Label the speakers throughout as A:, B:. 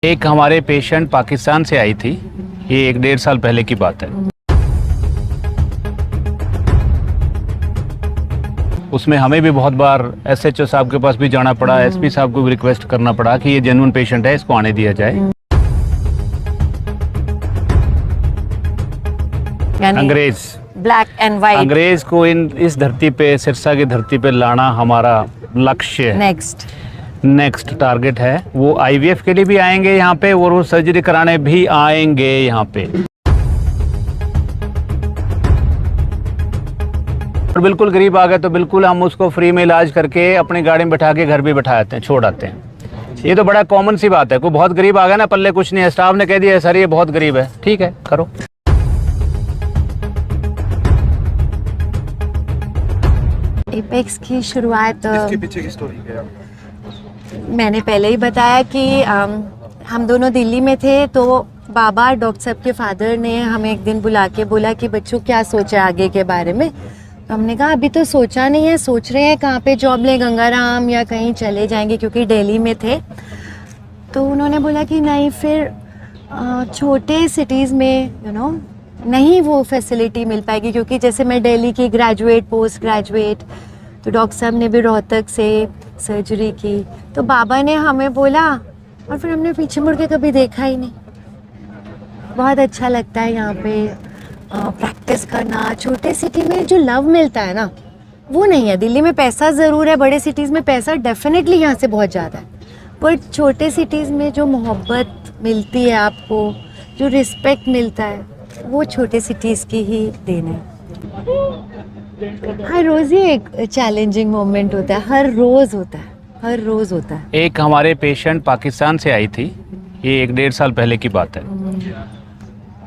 A: एक हमारे पेशेंट पाकिस्तान से आई थी, ये 1-1.5 साल पहले की बात है। उसमें हमें भी बहुत बार एसएचओ साहब के पास भी जाना पड़ा, एसपी साहब को भी रिक्वेस्ट करना पड़ा कि ये जेन्युइन पेशेंट है, इसको आने दिया जाए। अंग्रेज,
B: ब्लैक एंड व्हाइट,
A: अंग्रेज को इस धरती पे, सिरसा की धरती पे लाना हमारा लक्ष्य है। नेक्स्ट टारगेट है। वो आईवीएफ के लिए भी आएंगे यहाँ पे और वो सर्जरी कराने भी आएंगे यहाँ पे। और बिल्कुल गरीब आ गए तो बिल्कुल हम उसको फ्री में इलाज करके अपनी गाड़ी में बैठा के घर भी बैठा आते हैं, छोड़ आते हैं। ये तो बड़ा कॉमन सी बात है। कोई बहुत गरीब आ गया ना, पल्ले कुछ नहीं है, स्टाफ ने कह दिया सर ये बहुत गरीब है, ठीक है करो।
B: एपेक्स की शुरुआत
C: इसके पीछे की स्टोरी क्या है?
B: मैंने पहले ही बताया कि हम दोनों दिल्ली में थे, तो बाबा डॉक्टर साहब के फादर ने हमें एक दिन बुला के बोला कि बच्चों क्या सोचा आगे के बारे में। तो हमने कहा अभी तो सोचा नहीं है, सोच रहे हैं कहाँ पे जॉब लें, गंगाराम या कहीं चले जाएंगे, क्योंकि दिल्ली में थे। तो उन्होंने बोला कि नहीं, फिर छोटे सिटीज़ में नहीं वो फैसिलिटी मिल पाएगी, क्योंकि जैसे मैं दिल्ली की ग्रेजुएट, पोस्ट ग्रेजुएट, तो डॉक्टर साहब ने भी रोहतक से सर्जरी की। तो बाबा ने हमें बोला और फिर हमने पीछे मुड़ के कभी देखा ही नहीं। बहुत अच्छा लगता है यहाँ पे प्रैक्टिस करना। छोटे सिटी में जो लव मिलता है ना, वो नहीं है। दिल्ली में पैसा ज़रूर है, बड़े सिटीज़ में पैसा डेफिनेटली यहाँ से बहुत ज़्यादा है, पर छोटे सिटीज़ में जो मोहब्बत मिलती है आपको, जो रिस्पेक्ट मिलता है, वो छोटे सिटीज़ की ही देन है। हर रोज़ ही एक चैलेंजिंग मोमेंट होता है, हर रोज़ होता है।
A: एक हमारे पेशेंट पाकिस्तान से आई थी, ये 1-1.5 साल पहले की बात है।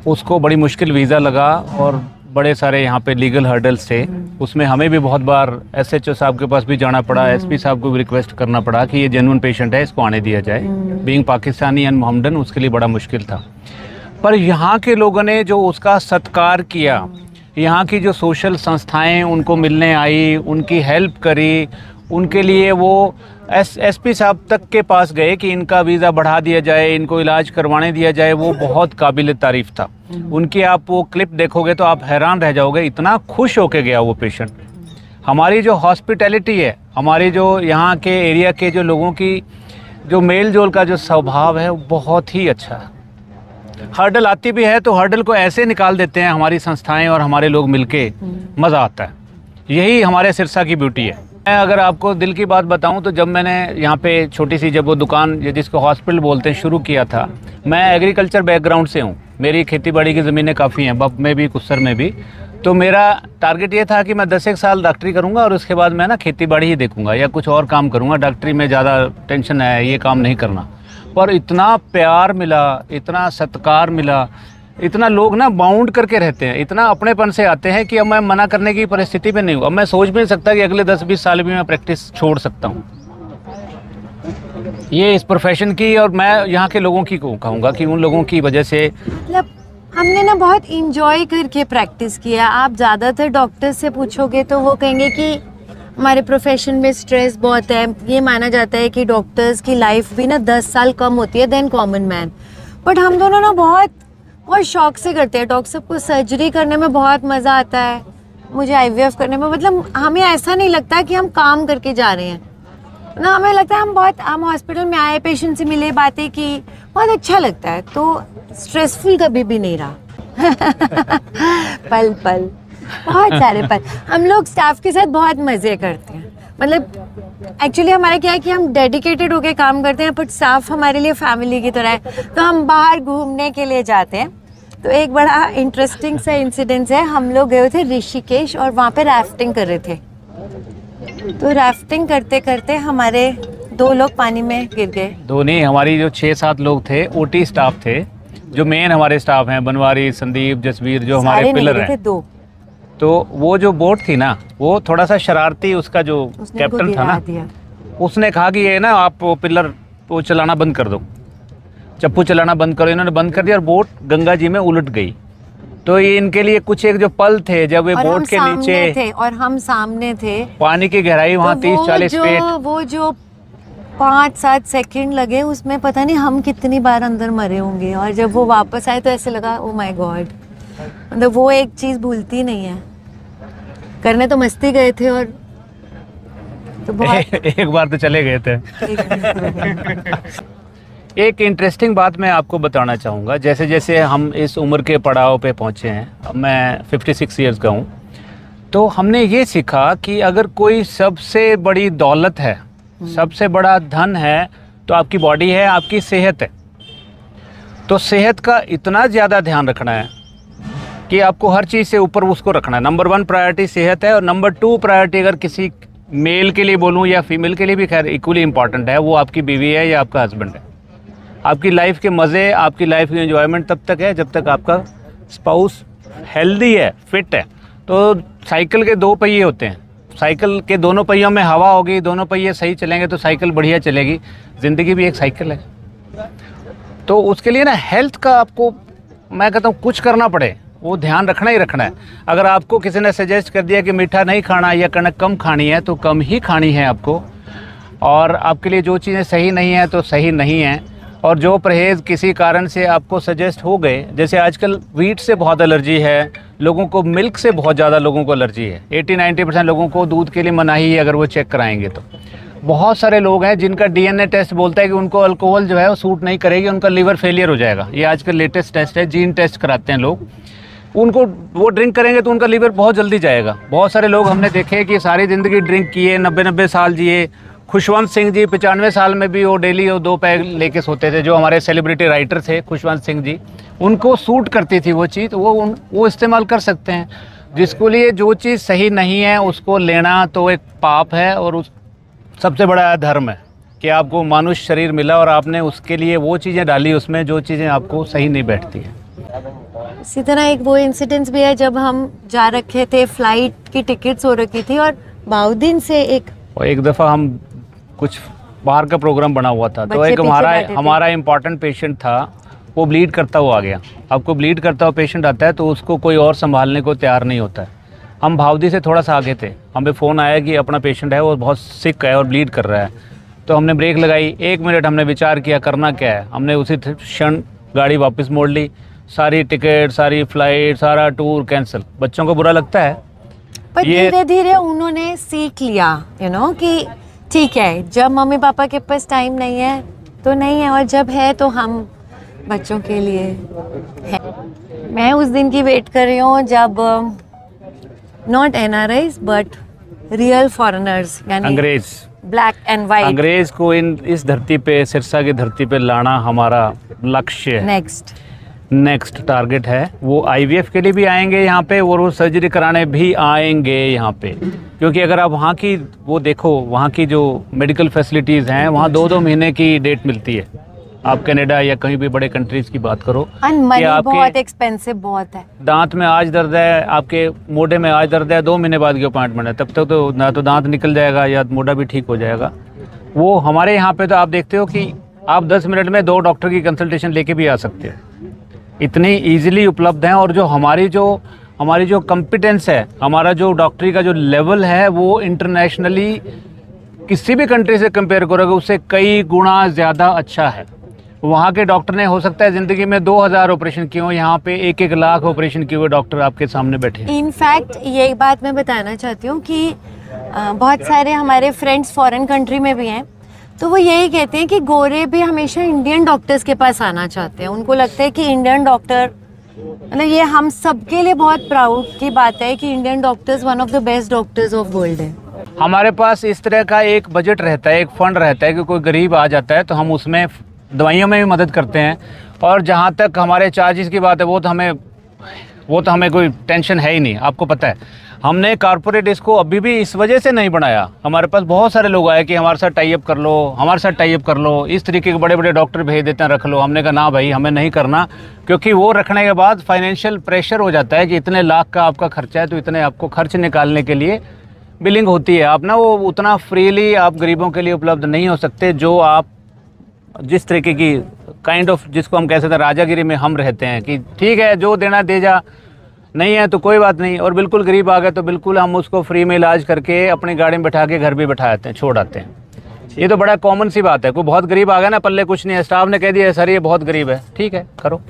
A: उसको बड़ी मुश्किल वीज़ा लगा और बड़े सारे यहाँ पे लीगल हर्डल्स थे। उसमें हमें भी बहुत बार एसएचओ साहब के पास भी जाना पड़ा, एसपी साहब को भी रिक्वेस्ट करना पड़ा कि ये जेन्युइन पेशेंट है, इसको आने दिया जाए। बीइंग पाकिस्तानी एंड मोहम्मदन उसके लिए बड़ा मुश्किल था। पर यहाँ के लोगों ने जो उसका सत्कार किया, यहाँ की जो सोशल संस्थाएं उनको मिलने आई, उनकी हेल्प करी, उनके लिए वो एसपी साहब तक के पास गए कि इनका वीज़ा बढ़ा दिया जाए, इनको इलाज करवाने दिया जाए। वो बहुत काबिल तारीफ़ था। उनकी आप वो क्लिप देखोगे तो आप हैरान रह जाओगे, इतना खुश होके गया वो पेशेंट। हमारी जो हॉस्पिटैलिटी है, हमारी जो यहाँ के एरिया के जो लोगों की जो मेल जोल का जो स्वभाव है, वो बहुत ही अच्छा है। हर्डल आती भी है तो हर्डल को ऐसे निकाल देते हैं हमारी संस्थाएं और हमारे लोग मिलके, मज़ा आता है। यही हमारे सिरसा की ब्यूटी है। मैं अगर आपको दिल की बात बताऊं तो जब मैंने यहाँ पे छोटी सी जब वो दुकान जिसको हॉस्पिटल बोलते हैं शुरू किया था, मैं एग्रीकल्चर बैकग्राउंड से हूँ। मेरी खेती बाड़ी की ज़मीनें काफ़ी हैं, बप में भी, कुस्सर में भी। तो मेरा टारगेट ये था कि मैं 10 साल डॉक्टरी करूँगा और उसके बाद मैं ना खेती बाड़ी ही देखूँगा या कुछ और काम करूँगा। डॉक्टरी में ज़्यादा टेंशन है, ये काम नहीं करना। पर इतना प्यार मिला, इतना सत्कार मिला, इतना लोग ना बाउंड करके रहते हैं, इतना अपनेपन से आते हैं कि अब मैं मना करने की परिस्थिति में नहीं हूँ। अब मैं सोच भी नहीं सकता कि अगले 10-20 साल भी मैं प्रैक्टिस छोड़ सकता हूँ ये इस प्रोफेशन की। और मैं यहाँ के लोगों की कहूँगा कि उन लोगों की वजह से
B: मतलब हमने ना बहुत इंजॉय करके प्रैक्टिस किया। आप ज़्यादातर डॉक्टर से पूछोगे तो वो कहेंगे कि हमारे प्रोफेशन में स्ट्रेस बहुत है। ये माना जाता है कि डॉक्टर्स की लाइफ भी ना 10 साल कम होती है देन कॉमन मैन। बट हम दोनों ना बहुत शौक से करते हैं। डॉक्टर साहब को सर्जरी करने में बहुत मज़ा आता है, मुझे आईवीएफ करने में। मतलब हमें ऐसा नहीं लगता कि हम काम करके जा रहे हैं ना, हमें लगता है हम हॉस्पिटल में आए, पेशेंट से मिले, बातें की, बहुत अच्छा लगता है। तो स्ट्रेसफुल कभी भी नहीं रहा। पल बहुत सारे पल हम लोग स्टाफ के साथ बहुत मज़े करते हैं। मतलब एक्चुअली हमारा क्या है कि हम डेडिकेटेड होके काम करते हैं, बट स्टाफ हमारे लिए फैमिली की तरह है। तो हम बाहर घूमने के लिए जाते हैं। तो एक बड़ा इंटरेस्टिंग सा इंसिडेंस है, हम लोग गए थे ऋषिकेश और वहाँ पे राफ्टिंग कर रहे थे। तो राफ्टिंग करते करते हमारे 2 लोग पानी में गिर गए।
A: 2 नहीं, हमारी जो 6-7 लोग थे, ओटी स्टाफ थे, जो मेन हमारे स्टाफ हैं, बनवारी, संदीप, जसवीर, जो हमारे पिलर हैं।
B: 2
A: तो वो जो बोट थी ना, वो थोड़ा सा शरारती, उसका जो कैप्टन था ना, उसने कहा कि ये ना आप वो पिलर वो चलाना बंद कर दो, चप्पू चलाना बंद करो। इन्होंने बंद कर दिया और बोट गंगा जी में उलट गई। तो ये इनके लिए कुछ एक जो पल थे जब वे बोट के नीचे
B: थे और हम सामने थे,
A: पानी की गहराई वहाँ 30-40 फीट,
B: वो जो 5-7 सेकंड लगे उसमें, पता नहीं हम कितनी बार अंदर मरे होंगे, और जब वो वापस आए तो ऐसे लगा ओ माय गॉड। मतलब वो एक चीज़ भूलती नहीं है। करने तो मस्ती गए थे और तो बहुत
A: एक बार तो चले गए थे। एक इंटरेस्टिंग बात मैं आपको बताना चाहूँगा, जैसे जैसे हम इस उम्र के पड़ाव पे पहुँचे हैं, अब मैं 56 ईयर्स का हूँ, तो हमने ये सीखा कि अगर कोई सबसे बड़ी दौलत है, सबसे बड़ा धन है, तो आपकी बॉडी है, आपकी सेहत है। तो सेहत का इतना ज़्यादा ध्यान रखना है कि आपको हर चीज़ से ऊपर उसको रखना है। नंबर 1 प्रायोरिटी सेहत है, और नंबर 2 प्रायोरिटी अगर किसी मेल के लिए बोलूँ या फीमेल के लिए भी खैर इक्वली इम्पॉर्टेंट है, वो आपकी बीवी है या आपका हस्बैंड है। आपकी लाइफ के मज़े, आपकी लाइफ की एंजॉयमेंट तब तक है जब तक आपका स्पाउस हेल्दी है, फिट है। तो साइकिल के 2 पहिए होते हैं, साइकिल के दोनों पहियों में हवा होगी, दोनों पहिए सही चलेंगे तो साइकिल बढ़िया चलेगी। ज़िंदगी भी एक साइकिल है। तो उसके लिए ना हेल्थ का आपको, मैं कहता हूँ, कुछ करना पड़े वो ध्यान रखना ही रखना है। अगर आपको किसी ने सजेस्ट कर दिया कि मीठा नहीं खाना या कणक कम खानी है, तो कम ही खानी है आपको। और आपके लिए जो चीज़ें सही नहीं है तो सही नहीं है। और जो परहेज़ किसी कारण से आपको सजेस्ट हो गए, जैसे आजकल वीट से बहुत एलर्जी है लोगों को, मिल्क से बहुत ज़्यादा लोगों को एलर्जी है। 80-90% लोगों को दूध के लिए मनाही है अगर वो चेक कराएंगे तो। बहुत सारे लोग हैं जिनका डीएनए टेस्ट बोलता है कि उनको अल्कोहल जो है वो सूट नहीं करेगी, उनका लीवर फेलियर हो जाएगा। ये आजकल लेटेस्ट टेस्ट है, जीन टेस्ट कराते हैं लोग। उनको वो ड्रिंक करेंगे तो उनका लीवर बहुत जल्दी जाएगा। बहुत सारे लोग हमने देखे कि सारी ज़िंदगी ड्रिंक किए, 90-90 साल जिए। खुशवंत सिंह जी 95 साल में भी वो डेली 2 पैग लेके सोते थे, जो हमारे सेलिब्रिटी राइटर थे खुशवंत सिंह जी। उनको सूट करती थी वो चीज़, वो इस्तेमाल कर सकते हैं। जिसको लिए जो चीज़ सही नहीं है उसको लेना तो एक पाप है, और उस सबसे बड़ा धर्म है कि आपको मानुष शरीर मिला और आपने उसके लिए वो चीज़ें डाली उसमें जो चीज़ें आपको सही नहीं बैठती हैं।
B: इसी तरह एक वो इंसिडेंस भी है जब हम जा रखे थे, फ्लाइट की टिकट्स हो रखी थी, और बाउदीन से एक
A: दफ़ा हम कुछ बाहर का प्रोग्राम बना हुआ था, तो एक हमारा इम्पॉर्टेंट पेशेंट था, वो ब्लीड करता हुआ आ गया। आपको ब्लीड करता हुआ पेशेंट आता है तो उसको कोई और संभालने को तैयार नहीं होता है। हम भावदी से थोड़ा सा आगे थे, हमें फ़ोन आया कि अपना पेशेंट है, वो बहुत सिक है और ब्लीड कर रहा है। तो हमने ब्रेक लगाई, 1 मिनट हमने विचार किया करना क्या है। हमने उसी क्षण गाड़ी वापस मोड़ ली, सारी टिकट, सारी फ्लाइट, सारा टूर कैंसिल। बच्चों को बुरा लगता है,
B: पर धीरे धीरे उन्होंने सीख लिया कि ठीक है, जब मम्मी पापा के पास टाइम नहीं है तो नहीं है, और जब है तो हम बच्चों के लिए है। मैं उस दिन की वेट कर रही हूँ जब not NRIs but real foreigners, यानी
A: अंग्रेज,
B: ब्लैक एंड वाइट,
A: अंग्रेज को इस धरती पे, सिरसा की धरती पे लाना हमारा लक्ष्य है। नेक्स्ट टारगेट है। वो IVF के लिए भी आएंगे यहाँ पे, और वो सर्जरी कराने भी आएंगे यहाँ पे। क्योंकि अगर आप वहाँ की वो देखो, वहाँ की जो मेडिकल फैसिलिटीज़ हैं, वहाँ 2-2 महीने की डेट मिलती है। आप कनाडा या कहीं भी बड़े कंट्रीज़ की बात करो,
B: बहुत एक्सपेंसिव बहुत है।
A: दांत में आज दर्द है, आपके मोढ़े में आज दर्द है, 2 महीने बाद की अपॉइंटमेंट है, तब तक तो ना तो दांत निकल जाएगा या मोढ़ा भी ठीक हो जाएगा। वो हमारे यहाँ पे तो आप देखते हो कि आप 10 मिनट में 2 डॉक्टर की कंसल्टेशन लेके भी आ सकते हो, इतनी ईजिली उपलब्ध हैं। और जो हमारी जो कॉम्पिटेंस है, हमारा जो डॉक्टरी का जो लेवल है, वो इंटरनेशनली किसी भी कंट्री से कंपेयर करोगे उससे कई गुना ज़्यादा अच्छा है। वहाँ के डॉक्टर ने हो सकता है ज़िंदगी में 2000 ऑपरेशन किए हों, यहाँ पे 1-1 लाख ऑपरेशन किए हुए डॉक्टर आपके सामने बैठे हैं।
B: इनफैक्ट ये बात मैं बताना चाहती हूँ कि बहुत सारे हमारे फ्रेंड्स फॉरेन कंट्री में भी हैं, तो वो यही कहते हैं कि गोरे भी हमेशा इंडियन डॉक्टर्स के पास आना चाहते हैं। उनको लगता है कि इंडियन डॉक्टर, मतलब ये हम सबके लिए बहुत प्राउड की बात है कि Indian doctors one of the best doctors of world है।
A: हमारे पास इस तरह का एक बजट रहता है, एक फंड रहता है कि कोई गरीब आ जाता है तो हम उसमें दवाइयों में भी मदद करते हैं। और जहाँ तक हमारे चार्जेस की बात है, वो तो हमें कोई टेंशन है ही नहीं। आपको पता है, हमने कॉर्पोरेट इसको अभी भी इस वजह से नहीं बनाया। हमारे पास बहुत सारे लोग आए कि हमारे साथ टाई अप कर लो, हमारे साथ टाई अप कर लो, इस तरीके के बड़े बड़े डॉक्टर भेज देते हैं, रख लो। हमने कहा ना भाई, हमें नहीं करना, क्योंकि वो रखने के बाद फाइनेंशियल प्रेशर हो जाता है कि इतने लाख का आपका खर्चा है, तो इतने आपको खर्च निकालने के लिए बिलिंग होती है। आप ना वो उतना फ्रीली आप गरीबों के लिए उपलब्ध नहीं हो सकते, जो आप जिस तरीके की काइंड ऑफ, जिसको हम कह सकते हैं राजागिरी में हम रहते हैं कि ठीक है जो देना दे जा, नहीं है तो कोई बात नहीं। और बिल्कुल गरीब आ गए तो बिल्कुल हम उसको फ्री में इलाज करके अपनी गाड़ी में बैठा के घर भी बैठा आते हैं, छोड़ आते हैं। ये तो बड़ा कॉमन सी बात है, कोई बहुत गरीब आ गया ना पल्ले कुछ नहीं है, स्टाफ ने कह दिया सर ये बहुत गरीब है, ठीक है करो।